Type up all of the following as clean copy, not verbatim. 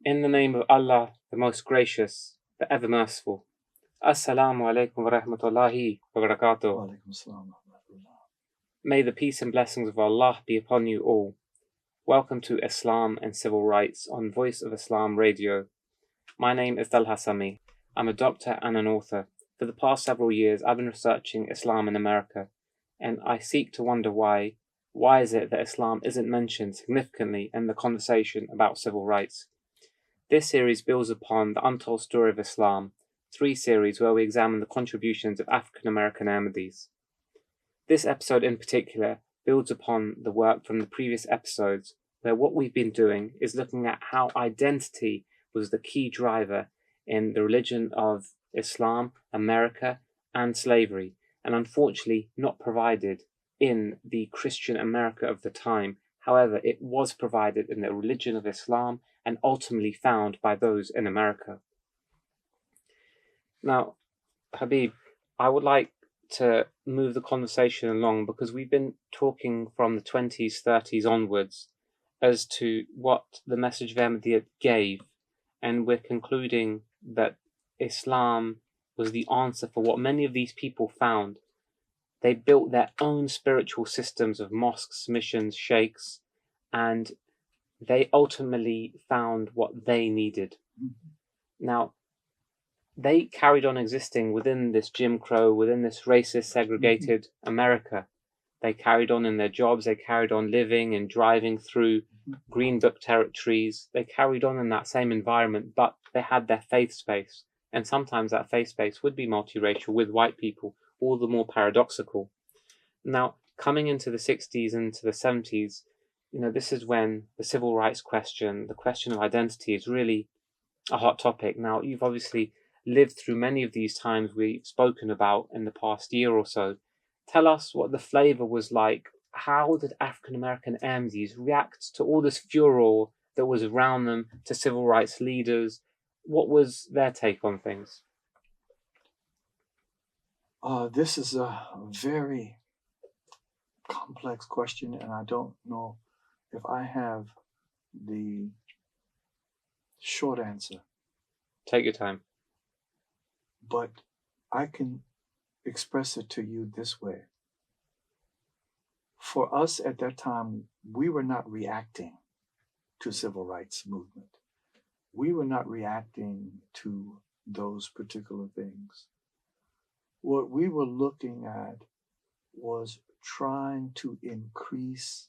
In the name of Allah, the most gracious, the ever merciful. Assalamu alaikum wa rahmatullahi wa barakatuh. May the peace and blessings of Allah be upon you all. Welcome to Islam and Civil Rights on Voice of Islam Radio. My name is Talha Sami. I'm a doctor and an author. For the past several years, I've been researching Islam in America, and I seek to wonder why. Why is it that Islam isn't mentioned significantly in the conversation about civil rights? This series builds upon the Untold Story of Islam, 3 series where we examine the contributions of African American Ahmadis. This episode in particular builds upon the work from the previous episodes, where what we've been doing is looking at how identity was the key driver in the religion of Islam, America, and slavery, and unfortunately not provided in the Christian America of the time. However, it was provided in the religion of Islam and ultimately found by those in America. Now, Habib, I would like to move the conversation along because we've been talking from the 20s, 30s onwards as to what the message of Ahmadiyya gave, and we're concluding that Islam was the answer for what many of these people found. They built their own spiritual systems of mosques, missions, sheikhs, and they ultimately found what they needed. Now, they carried on existing within this Jim Crow, within this racist, segregated America. They carried on in their jobs, they carried on living and driving through Green Book territories. They carried on in that same environment, but they had their faith space. And sometimes that faith space would be multiracial with white people, all the more paradoxical. Now, coming into the 60s and to the 70s, this is when the civil rights question, the question of identity, is really a hot topic. Now, you've obviously lived through many of these times we've spoken about in the past year or so. Tell us what the flavor was like. How did African American Ahmadis react to all this furor that was around them, to civil rights leaders? What was their take on things? This is a very complex question, and I don't know if I have the short answer. Take your time. But I can express it to you this way. For us at that time, we were not reacting to civil rights movement. We were not reacting to those particular things. What we were looking at was trying to increase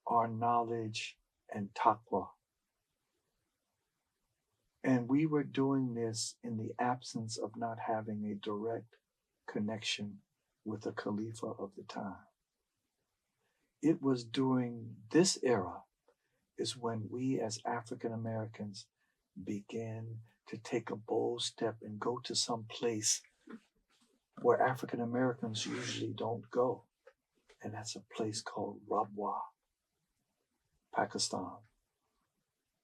our knowledge and taqwa. And we were doing this in the absence of not having a direct connection with the Khalifa of the time. It was during this era is when we as African Americans began to take a bold step and go to some place where African Americans usually don't go. And that's a place called Rabwa, Pakistan,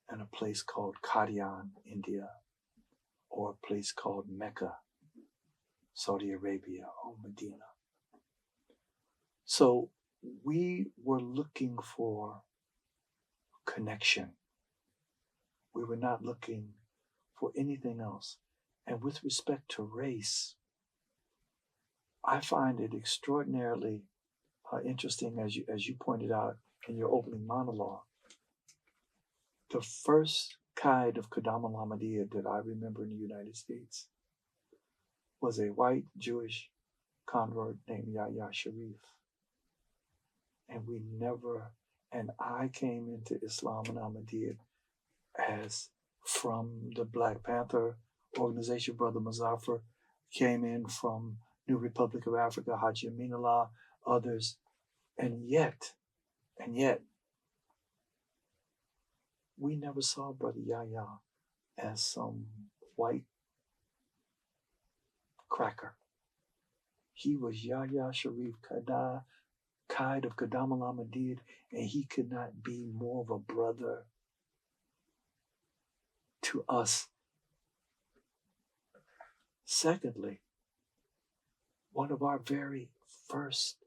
and a place called Qadian, India, or a place called Mecca, Saudi Arabia, or Medina. So we were looking for connection. We were not looking for anything else. And with respect to race, I find it extraordinarily interesting, as you pointed out in your opening monologue. The first Qaid of Qadam al-Ahmadiyya that I remember in the United States was a white Jewish convert named Yahya Sharif. And I came into Islam and Ahmadiyya as from the Black Panther organization. Brother Muzaffar came in from New Republic of Africa, Haji Aminullah, others. And yet, we never saw Brother Yahya as some white cracker. He was Yahya Sharif Qaid of Qadam al-Ahmadiyya, and he could not be more of a brother to us. Secondly, one of our very first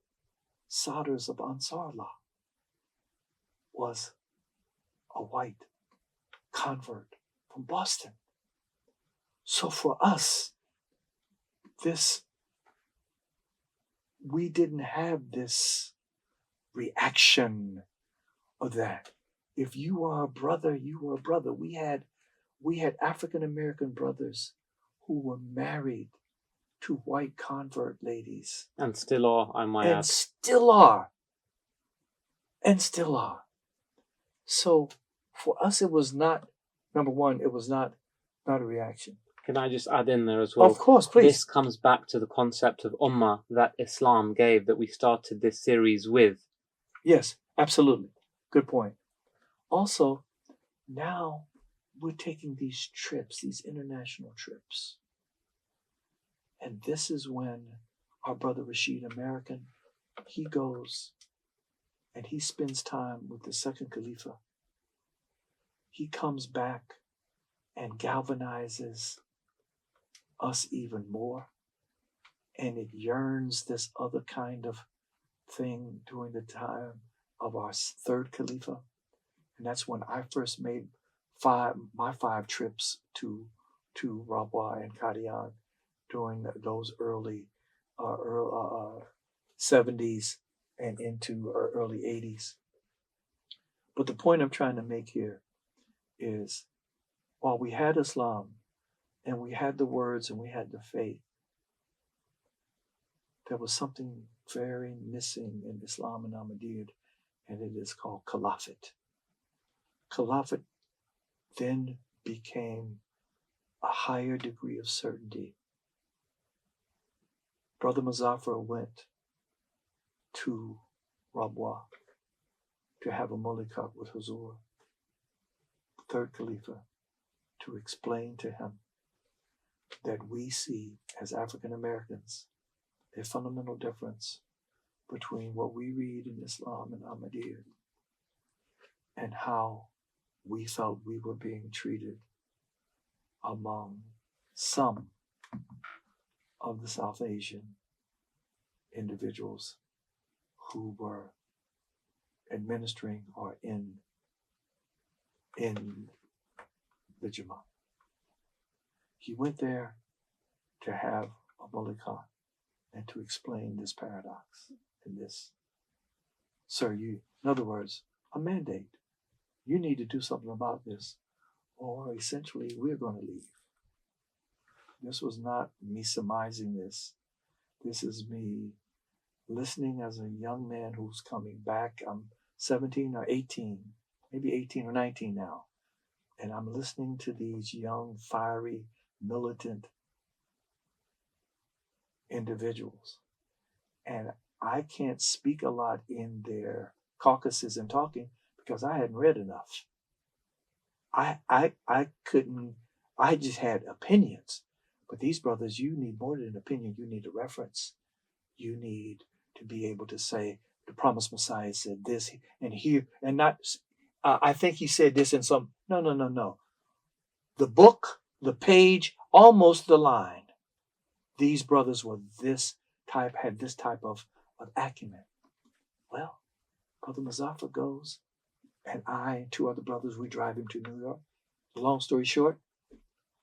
Sadrs of Ansarullah was a white convert from Boston. So for us, we didn't have this reaction of that. If you are a brother, you were a brother. We had African American brothers who were married to white convert ladies. And still are, I might And add. still are. And still are. So for us, it was not, number one, it was not a reaction. Can I just add in there as well? Of course, please. This comes back to the concept of ummah that Islam gave, that we started this series with. Yes, absolutely. Good point. Also, now we're taking these trips, these international trips. And this is when our brother Rashid American, he goes and he spends time with the second Khalifa. He comes back and galvanizes us even more. And it yearns this other kind of thing during the time of our third Khalifa. And that's when I first made my five trips to Rabwa and Qadian during those early 70s and into early 80s. But the point I'm trying to make here is, while we had Islam and we had the words and we had the faith, there was something very missing in Islam and Ahmadiyya, and it is called Caliphate. Caliphate then became a higher degree of certainty. Brother Muzaffar went to Rabwa to have a mulikat with Huzur, third Khalifa, to explain to him that we see as African Americans a fundamental difference between what we read in Islam and Ahmadiyya and how we felt we were being treated among some of the South Asian individuals who were administering or in the Jamaat. He went there to have a mulikat and to explain this paradox and this. Sir, in other words, a mandate. You need to do something about this, or essentially we're going to leave. This was not me surmising this. This is me listening as a young man who's coming back. I'm 17 or 18, maybe 18 or 19 now. And I'm listening to these young, fiery, militant individuals. And I can't speak a lot in their caucuses and talking because I hadn't read enough. I couldn't, I just had opinions. But these brothers, you need more than an opinion. You need a reference. You need to be able to say, the promised Messiah said this and here, and not, I think he said this in some, no. The book, the page, almost the line. These brothers were had this type of acumen. Well, Brother Muzaffar goes, and I and two other brothers, we drive him to New York. Long story short,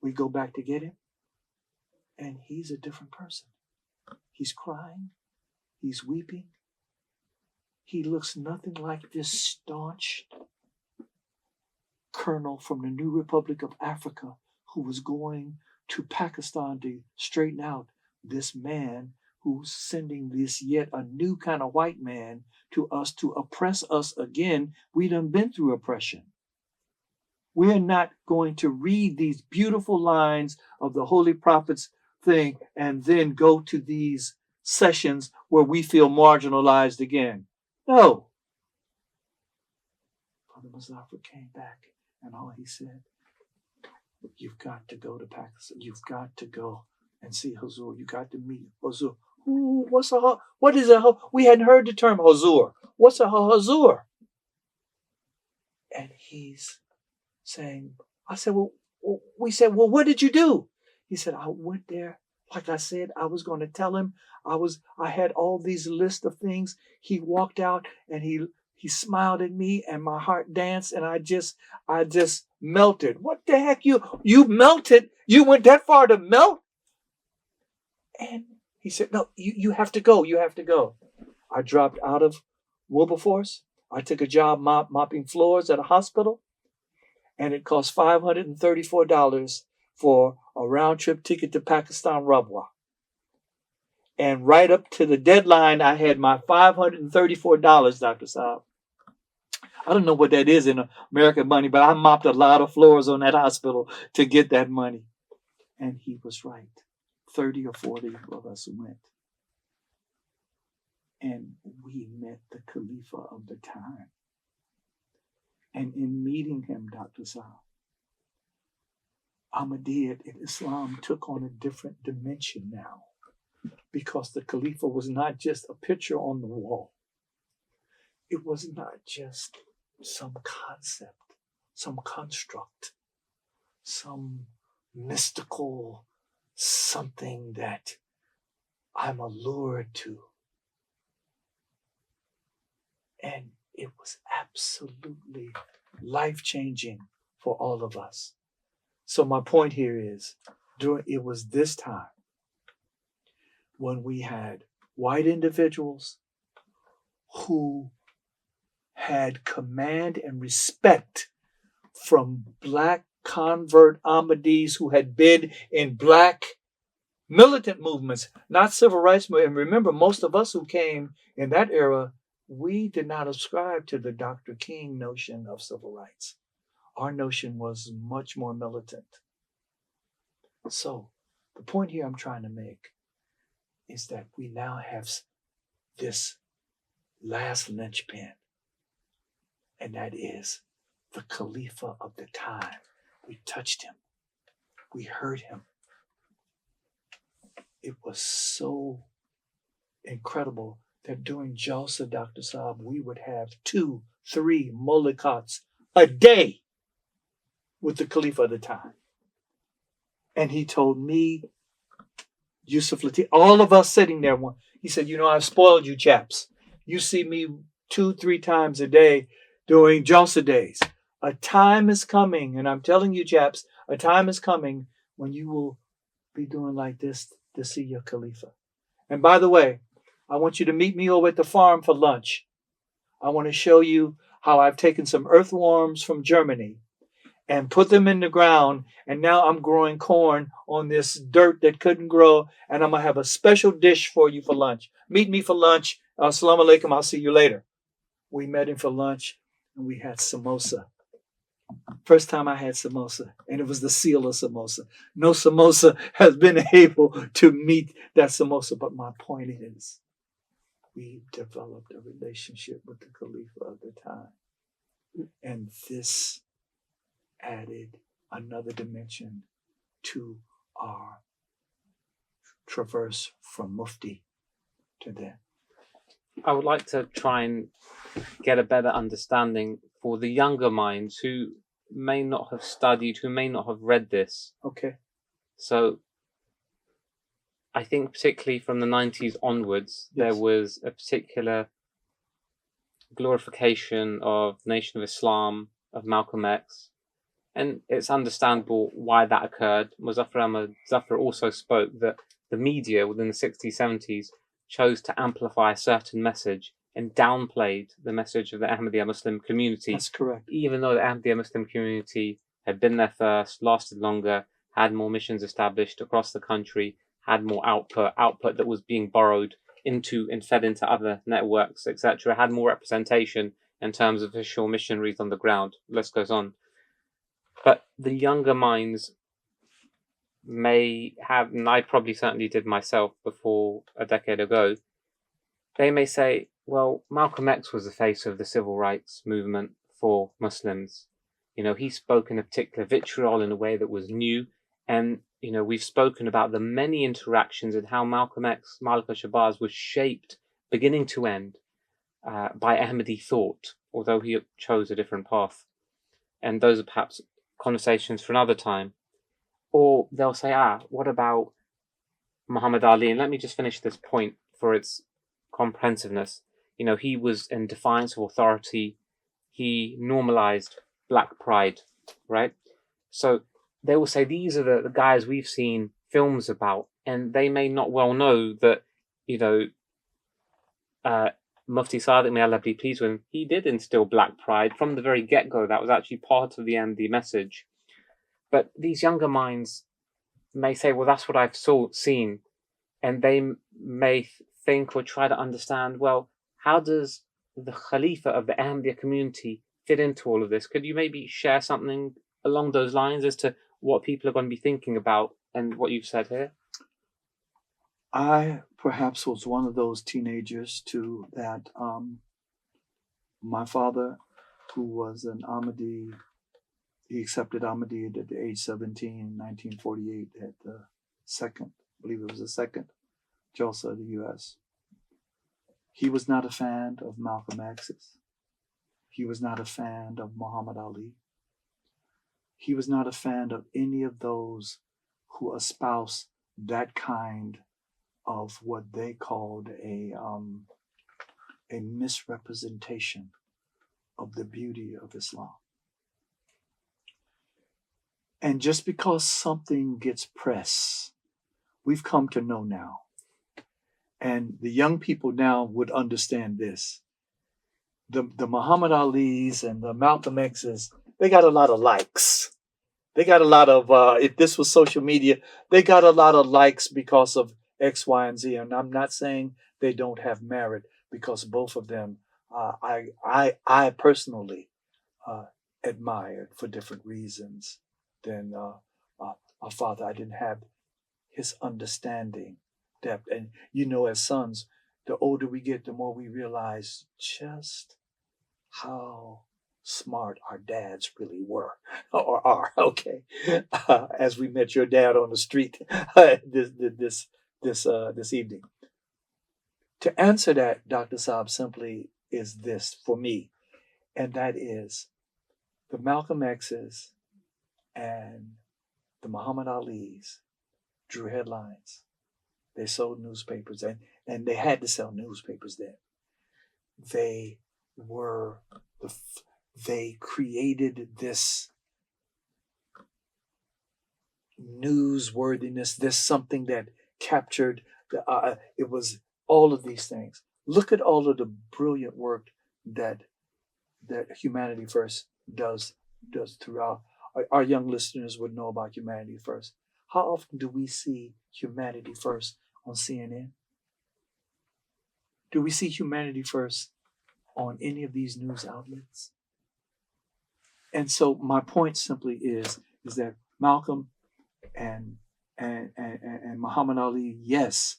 we go back to get him, and he's a different person. He's crying. He's weeping. He looks nothing like this staunch colonel from the New Republic of Africa who was going to Pakistan to straighten out this man who's sending this yet a new kind of white man to us to oppress us again. We done been through oppression. We're not going to read these beautiful lines of the Holy Prophet's thing and then go to these sessions where we feel marginalized again. No. Brother Muzaffar came back and all he said, you've got to go to Pakistan. You've got to go and see Huzur. You got to meet Huzur. Ooh, what is a, we hadn't heard the term Huzur. What's a Huzur? And he's saying, I said, well, what did you do? He said, I went there. Like I said, I was going to tell him. I had all these lists of things. He walked out and he He smiled at me and my heart danced and I just melted. What the heck? You melted? You went that far to melt? And he said, no, you have to go. You have to go. I dropped out of Wilberforce. I took a job mopping floors at a hospital, and it cost $534 for a round trip ticket to Pakistan, Rabwa. And right up to the deadline, I had my $534, Dr. Saab. I don't know what that is in American money, but I mopped a lot of floors on that hospital to get that money. And he was right. 30 or 40 of us went. And we met the Khalifa of the time. And in meeting him, Dr. Saab, Ahmadiyya Islam took on a different dimension now. Because the Khalifa was not just a picture on the wall. It was not just some concept, some construct, some mystical something that I'm allured to. And it was absolutely life-changing for all of us. So my point here is, it was this time when we had white individuals who had command and respect from black convert Ahmadis who had been in black militant movements, not civil rights movement. And remember, most of us who came in that era, we did not ascribe to the Dr. King notion of civil rights. Our notion was much more militant. So the point here I'm trying to make is that we now have this last linchpin, and that is the Khalifa of the time. We touched him. We heard him. It was so incredible that during Jalsa, Dr. Saab, we would have 2-3 mulliqats a day with the Khalifa of the time. And he told me, Yusuf Latif, all of us sitting there, he said, I've spoiled you chaps. You see me 2-3 times a day during Jalsa days. A time is coming, and I'm telling you chaps, a time is coming when you will be doing like this to see your Khalifa. And by the way, I want you to meet me over at the farm for lunch. I want to show you how I've taken some earthworms from Germany and put them in the ground, and now I'm growing corn on this dirt that couldn't grow, and I'm going to have a special dish for you for lunch. Meet me for lunch. Assalamu alaikum. I'll see you later. We met him for lunch, and we had samosa. First time I had samosa, and it was the seal of samosa. No samosa has been able to meet that samosa, but my point is, we developed a relationship with the Khalifa of the time, and this added another dimension to our traverse from Mufti to them. I would like to try and get a better understanding for the younger minds who may not have studied, who may not have read this. Okay. So I think particularly from the 90s onwards, Yes. there was a particular glorification of the Nation of Islam, of Malcolm X. And it's understandable why that occurred. Muzaffar Ahmad Zafar also spoke that the media within the 60s, 70s chose to amplify a certain message and downplayed the message of the Ahmadiyya Muslim community. That's correct. Even though the Ahmadiyya Muslim community had been there first, lasted longer, had more missions established across the country, had more output that was being borrowed into and fed into other networks, etc., had more representation in terms of official missionaries on the ground. The list goes on. But the younger minds may have, and I probably certainly did myself before a decade ago, they may say, well, Malcolm X was the face of the civil rights movement for Muslims. He spoke in a particular vitriol in a way that was new. And, we've spoken about the many interactions and how Malcolm X, Malika Shabazz, was shaped beginning to end by Ahmadi thought, although he chose a different path. And those are perhaps conversations for another time. Or they'll say, what about Muhammad Ali? And let me just finish this point for its comprehensiveness. he was in defiance of authority. He normalized black pride, right? So they will say these are the guys we've seen films about, and they may not well know that, Mufti Sadiq, may Allah be pleased with him, he did instill black pride from the very get-go. That was actually part of the Ahmadi message. But these younger minds may say, well, that's what I've seen. And they may think or try to understand, well, how does the Khalifa of the Ahmadiyya community fit into all of this? Could you maybe share something along those lines as to what people are going to be thinking about and what you've said here? I perhaps was one of those teenagers too that my father, who was an Ahmadi, he accepted Ahmadiyya at the age 17 in 1948 at the second, I believe it was the second Jalsa of the U.S. He was not a fan of Malcolm X's. He was not a fan of Muhammad Ali. He was not a fan of any of those who espouse that kind of what they called a misrepresentation of the beauty of Islam. And just because something gets press, we've come to know now. And the young people now would understand this. The Muhammad Ali's and the Malcolm X's, they got a lot of likes. They got a lot of, if this was social media, they got a lot of likes because of X, Y, and Z. And I'm not saying they don't have merit, because both of them I personally admired for different reasons than our father. I didn't have his understanding, depth. And as sons, the older we get, the more we realize just how smart our dads really were or are. Okay, as we met your dad on the street this evening. To answer that, Dr. Saab, simply is this for me, and that is the Malcolm X's and the Muhammad Ali's drew headlines. They sold newspapers, and they had to sell newspapers then. They created this newsworthiness, this something that captured it was all of these things. Look at all of the brilliant work that Humanity First does throughout. Our young listeners would know about Humanity First. How often do we see Humanity First on CNN? Do we see Humanity First on any of these news outlets? And so my point simply is that Malcolm and Muhammad Ali, yes,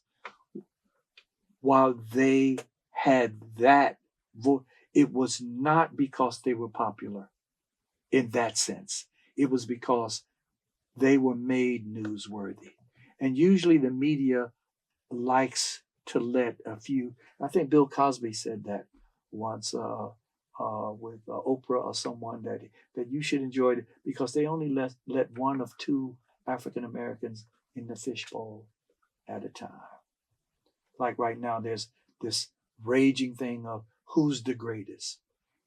while they had that vote, it was not because they were popular in that sense. It was because they were made newsworthy. And usually the media likes to let a few, I think Bill Cosby said that once with Oprah or someone, that you should enjoy it because they only let one of two African Americans in the fishbowl at a time. Like right now, there's this raging thing of who's the greatest.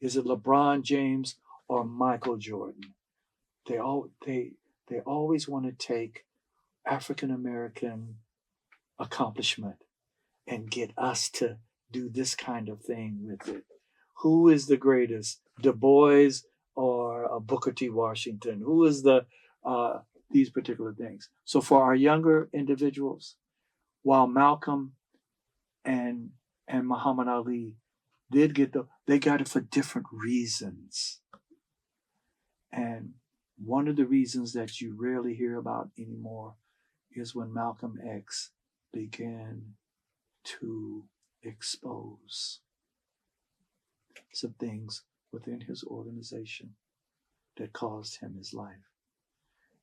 Is it LeBron James or Michael Jordan? They always want to take African American accomplishment and get us to do this kind of thing with it. Who is the greatest, Du Bois or Booker T. Washington? Who is these particular things? So for our younger individuals, while Malcolm and Muhammad Ali did they got it for different reasons. And one of the reasons that you rarely hear about anymore is when Malcolm X began to expose some things within his organization that caused him his life.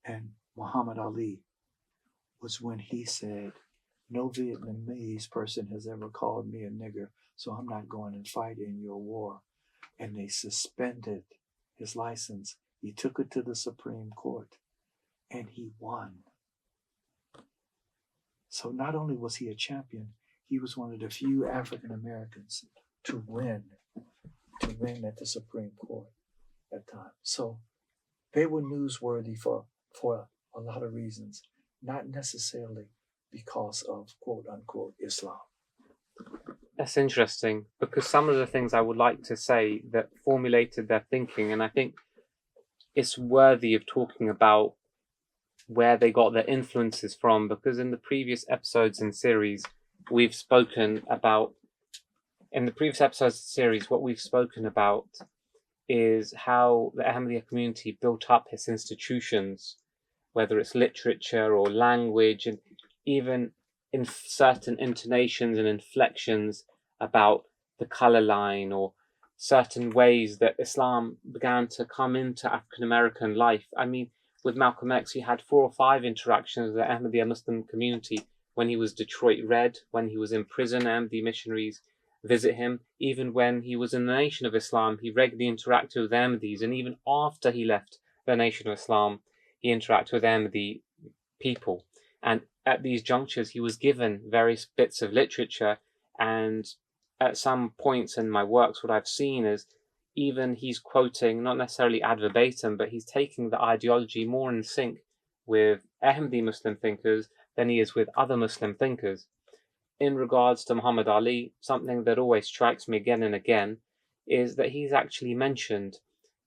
And Muhammad Ali was when he said, no Vietnamese person has ever called me a nigger, so I'm not going and fight in your war. And they suspended his license. He took it to the Supreme Court and he won. So not only was he a champion, he was one of the few African Americans to win at the Supreme Court at times. So they were newsworthy for a lot of reasons, not necessarily because of quote unquote Islam. That's interesting, because some of the things I would like to say that formulated their thinking, and I think it's worthy of talking about where they got their influences from, because in the previous episodes and series, we've spoken about, what we've spoken about is how the Ahmadiyya community built up its institutions, whether it's literature or language, and even in certain intonations and inflections about the color line, or certain ways that Islam began to come into African American life. I mean, with Malcolm X, he had 4 or 5 interactions with the Ahmadiyya Muslim community when he was Detroit Red, when he was in prison, Ahmadi missionaries visit him. Even when he was in the Nation of Islam, he regularly interacted with Ahmadis, and even after he left the Nation of Islam, he interacted with Ahmadi people. And at these junctures, he was given various bits of literature, and at some points in my works, what I've seen is even he's quoting, not necessarily ad verbatim, but he's taking the ideology more in sync with Ahmadi Muslim thinkers than he is with other Muslim thinkers. In regards to Muhammad Ali, something that always strikes me again and again is that he's actually mentioned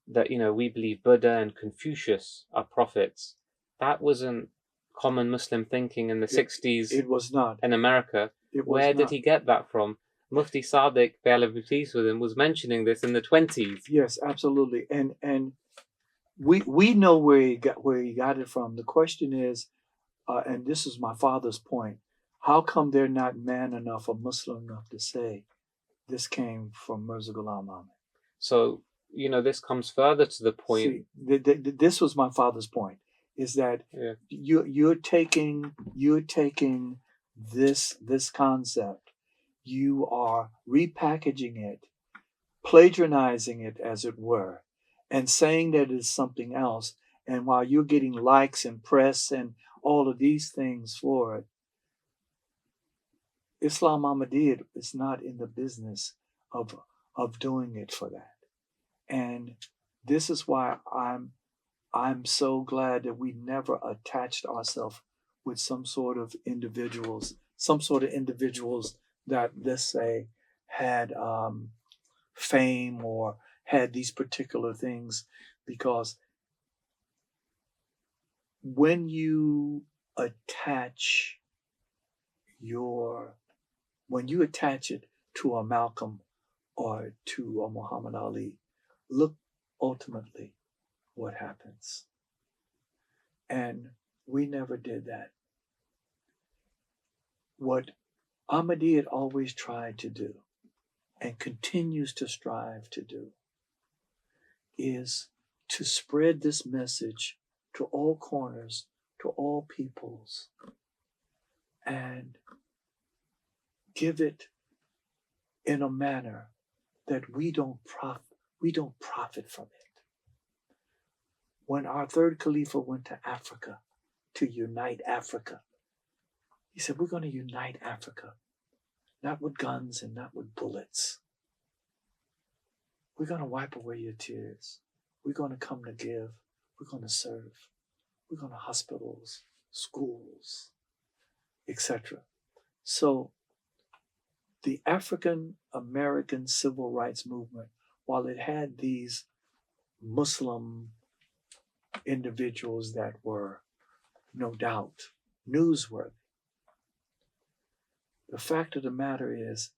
that, we believe Buddha and Confucius are prophets. That wasn't common Muslim thinking in the 60s. It was not. In America. Where did he get that from? Mufti Sadiq, may Allah be pleased with him, was mentioning this in the 20s. Yes, absolutely. And we know where he got it from. The question is, and this is my father's point, how come they're not man enough or Muslim enough to say this came from Mirza Ghulam Ahmad? So, this comes further to the point. See, this was my father's point, is that you're taking this concept, you are repackaging it, plagiarizing it, as it were, and saying that it's something else. And while you're getting likes and press and all of these things for it, Islam Ahmadiyya is not in the business of doing it for that. And this is why I'm so glad that we never attached ourselves with some sort of individuals that, let's say, had fame or had these particular things, because when you attach it to a Malcolm or to a Muhammad Ali, look ultimately what happens. And we never did that. What Ahmadiyya always tried to do and continues to strive to do is to spread this message to all corners, to all peoples, and give it in a manner that we don't profit from it. When our third Khalifa went to Africa to unite Africa, he said, we're going to unite Africa, not with guns and not with bullets. We're going to wipe away your tears. We're going to come to give. We're going to serve. We're going to hospitals, schools, etc. So the African American civil rights movement, while it had these Muslim individuals that were no doubt newsworthy, the fact of the matter is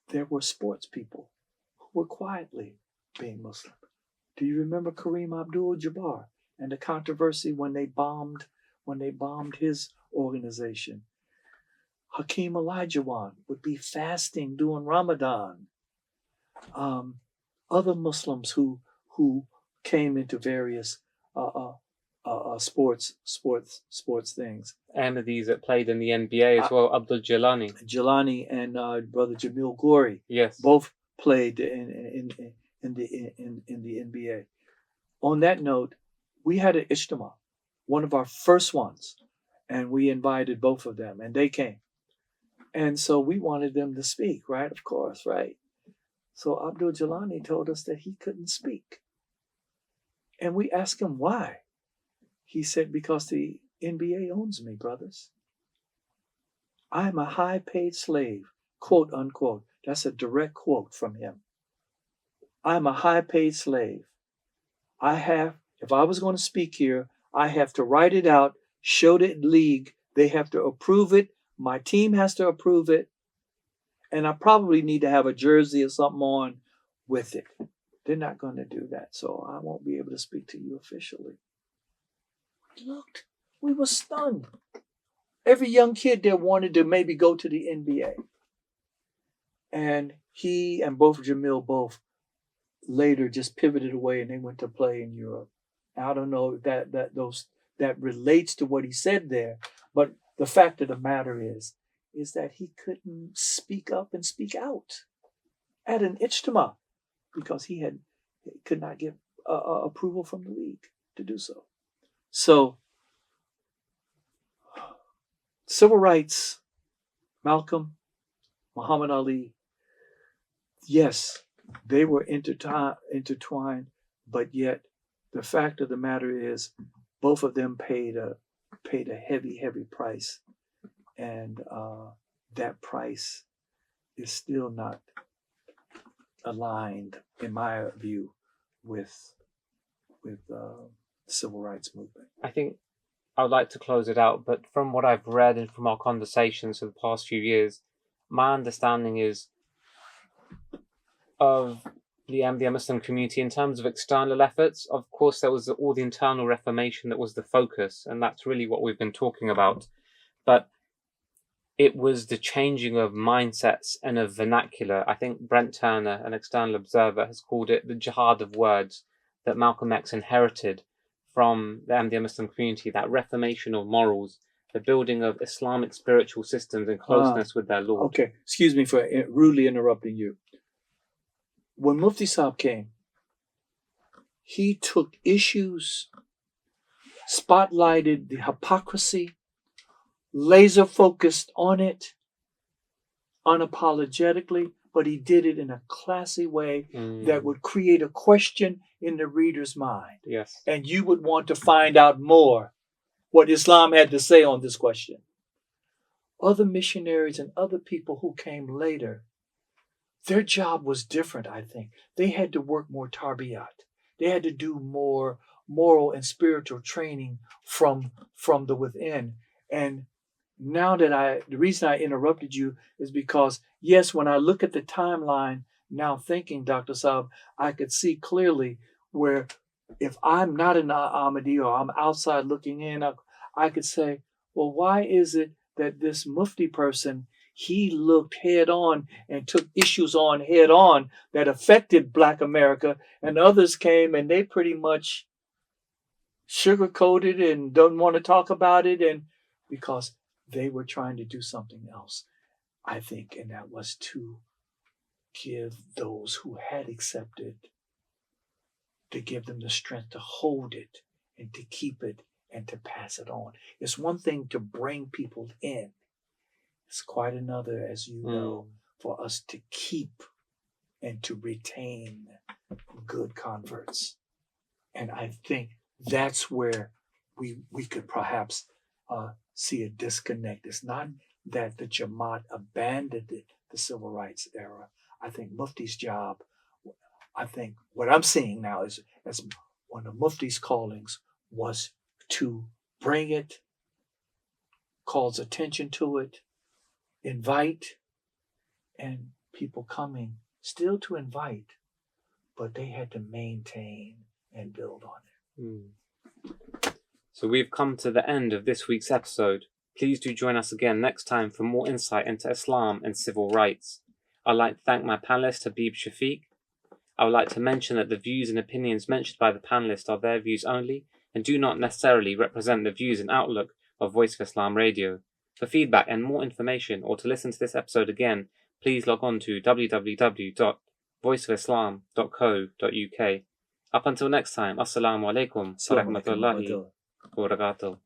there were sports people who were quietly being Muslim. Do you remember Kareem Abdul-Jabbar and the controversy when they bombed his organization? Hakeem Olajuwon would be fasting during Ramadan. Other Muslims who came into various sports things. Ahmadis that played in the NBA as well, Abdul Jilani. Jilani and brother Jamil Gori. Yes, both played in the NBA. On that note, we had an Ijtima, one of our first ones, and we invited both of them, and they came. And so we wanted them to speak, right? Of course, right? So Abdul Jalani told us that he couldn't speak. And we asked him why. He said, because the NBA owns me, brothers. I'm a high-paid slave, quote unquote. That's a direct quote from him. I'm a high-paid slave. If I was going to speak here, I have to write it out, show the league. They have to approve it. My team has to approve it. And I probably need to have a jersey or something on with it. They're not going to do that. So I won't be able to speak to you officially. We looked. We were stunned. Every young kid there wanted to maybe go to the NBA. And he and both Jamil both later just pivoted away and they went to play in Europe. I don't know if that relates to what he said there, but the fact of the matter is that he couldn't speak up and speak out at an ijtima because he could not get approval from the league to do so. So, civil rights, Malcolm, Muhammad Ali, yes, they were intertwined, but yet the fact of the matter is both of them paid a heavy, heavy price. And that price is still not aligned, in my view, with the civil rights movement. I think I would like to close it out, but from what I've read and from our conversations for the past few years, my understanding is of the Ahmadiyya Muslim community in terms of external efforts. Of course, there was all the internal reformation that was the focus, and that's really what we've been talking about. But it was the changing of mindsets and of vernacular. I think Brent Turner, an external observer, has called it the jihad of words that Malcolm X inherited from the Ahmadiyya Muslim community, that reformation of morals, the building of Islamic spiritual systems in closeness with their Lord. Okay, excuse me for rudely interrupting you. When Mufti Saab came, he took issues, spotlighted the hypocrisy, laser focused on it, unapologetically, but he did it in a classy way that would create a question in the reader's mind. Yes. And you would want to find out more what Islam had to say on this question. Other missionaries and other people who came later, their job was different, I think. They had to work more tarbiyat. They had to do more moral and spiritual training from the within. And now that the reason I interrupted you is because, yes, when I look at the timeline, now thinking, Dr. Saab, I could see clearly where if I'm not an Ahmadi or I'm outside looking in, I could say, well, why is it that this Mufti person, he looked head on and took issues on head on that affected Black America, and others came and they pretty much sugarcoated and don't want to talk about it, and because they were trying to do something else, I think, and that was to give those who had accepted, to give them the strength to hold it and to keep it and to pass it on. It's one thing to bring people in. It's quite another, as you know, for us to keep and to retain good converts. And I think that's where we could perhaps see a disconnect. It's not that the Jamaat abandoned the civil rights era. I think Mufti's job, I think what I'm seeing now is as one of Mufti's callings was to bring it, calls attention to it, invite, and people coming still to invite, but they had to maintain and build on it. So we've come to the end of this week's episode. Please do join us again next time for more insight into Islam and civil rights. I'd like to thank my panelist, Habib Shafiq. I would like to mention that the views and opinions mentioned by the panelists are their views only and do not necessarily represent the views and outlook of Voice of Islam Radio. For feedback and more information, or to listen to this episode again, please log on to www.voiceofislam.co.uk. Up until next time, Assalamu alaikum wa rahmatullahi wa barakatuh.